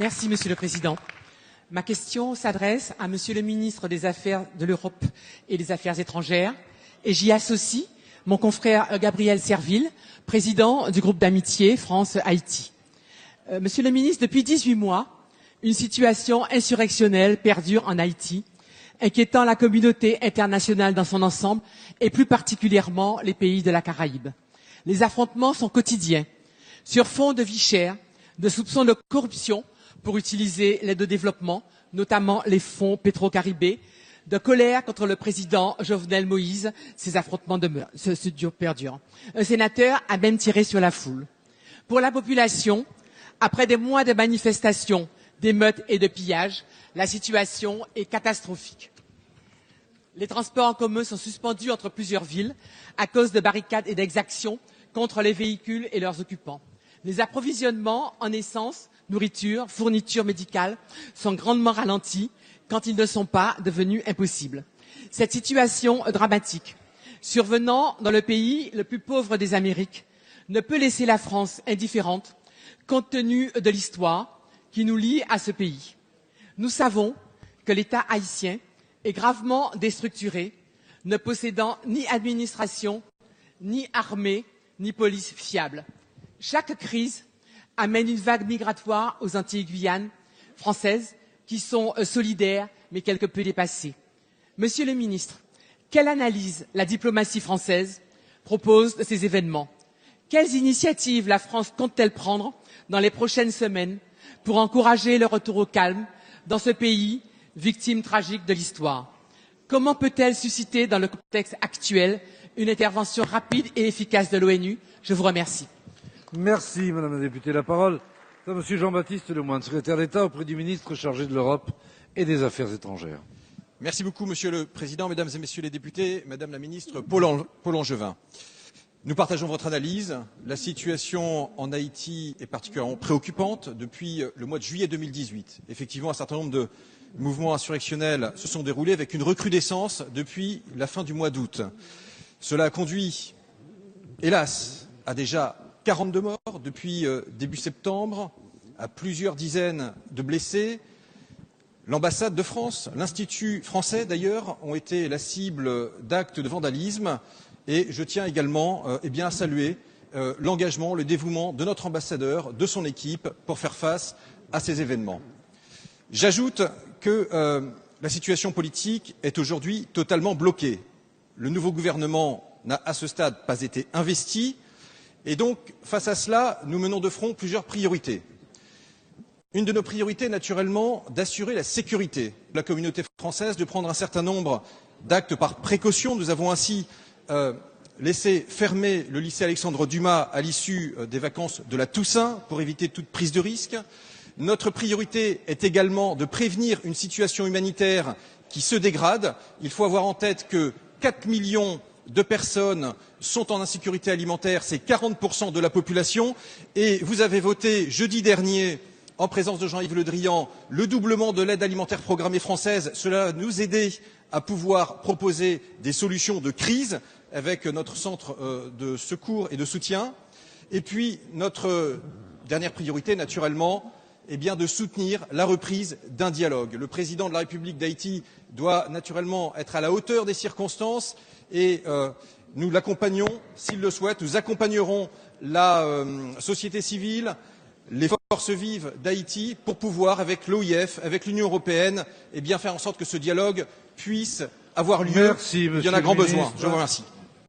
Merci, Monsieur le Président. Ma question s'adresse à Monsieur le ministre des Affaires de l'Europe et des Affaires étrangères, et j'y associe mon confrère Gabriel Serville, président du groupe d'amitié France-Haïti. Monsieur le ministre, depuis 18 mois, une situation insurrectionnelle perdure en Haïti, inquiétant la communauté internationale dans son ensemble et plus particulièrement les pays de la Caraïbe. Les affrontements sont quotidiens, sur fond de vie chère, de soupçons de corruption pour utiliser l'aide au développement, notamment les fonds pétro-caribés, de colère contre le président Jovenel Moïse, ces affrontements perdurent. Un sénateur a même tiré sur la foule. Pour la population, après des mois de manifestations, d'émeutes et de pillages, la situation est catastrophique. Les transports en commun sont suspendus entre plusieurs villes à cause de barricades et d'exactions contre les véhicules et leurs occupants. Les approvisionnements en essence, nourriture, fournitures médicales sont grandement ralentis quand ils ne sont pas devenus impossibles. Cette situation dramatique, survenant dans le pays le plus pauvre des Amériques, ne peut laisser la France indifférente compte tenu de l'histoire qui nous lie à ce pays. Nous savons que l'État haïtien est gravement déstructuré, ne possédant ni administration, ni armée, ni police fiable. Chaque crise amène une vague migratoire aux Antilles-Guyane françaises qui sont solidaires mais quelque peu dépassées. Monsieur le ministre, quelle analyse la diplomatie française propose de ces événements? Quelles initiatives la France compte-t-elle prendre dans les prochaines semaines pour encourager le retour au calme dans ce pays, victime tragique de l'histoire? Comment peut-elle susciter, dans le contexte actuel, une intervention rapide et efficace de l'ONU? Je vous remercie. Merci, Madame la députée. La parole est à Monsieur Jean-Baptiste Lemoyne, secrétaire d'État auprès du ministre chargé de l'Europe et des Affaires étrangères. Merci beaucoup, Monsieur le Président, Mesdames et Messieurs les députés, Madame la ministre Paul Angevin. Nous partageons votre analyse. La situation en Haïti est particulièrement préoccupante depuis le mois de juillet 2018. Effectivement, un certain nombre de mouvements insurrectionnels se sont déroulés avec une recrudescence depuis la fin du mois d'août. Cela a conduit, hélas, à déjà 42 morts depuis début septembre, à plusieurs dizaines de blessés. L'ambassade de France, l'Institut français d'ailleurs, ont été la cible d'actes de vandalisme. Et je tiens également à saluer l'engagement, le dévouement de notre ambassadeur, de son équipe, pour faire face à ces événements. J'ajoute que la situation politique est aujourd'hui totalement bloquée. Le nouveau gouvernement n'a à ce stade pas été investi. Et donc, face à cela, nous menons de front plusieurs priorités. Une de nos priorités, naturellement, d'assurer la sécurité de la communauté française, de prendre un certain nombre d'actes par précaution. Nous avons ainsi laissé fermer le lycée Alexandre Dumas à l'issue des vacances de la Toussaint pour éviter toute prise de risque. Notre priorité est également de prévenir une situation humanitaire qui se dégrade. Il faut avoir en tête que 4 millions de personnes sont en insécurité alimentaire, c'est 40% de la population. Et vous avez voté jeudi dernier, en présence de Jean-Yves Le Drian, le doublement de l'aide alimentaire programmée française. Cela va nous aider à pouvoir proposer des solutions de crise avec notre centre de secours et de soutien. Et puis, notre dernière priorité, naturellement, est bien de soutenir la reprise d'un dialogue. Le président de la République d'Haïti doit naturellement être à la hauteur des circonstances et nous l'accompagnons, s'il le souhaite. Nous accompagnerons la société civile, les forces vives d'Haïti pour pouvoir, avec l'OIF, avec l'Union européenne, faire en sorte que ce dialogue puisse avoir lieu. Merci, il y en a grand besoin. Je vous remercie.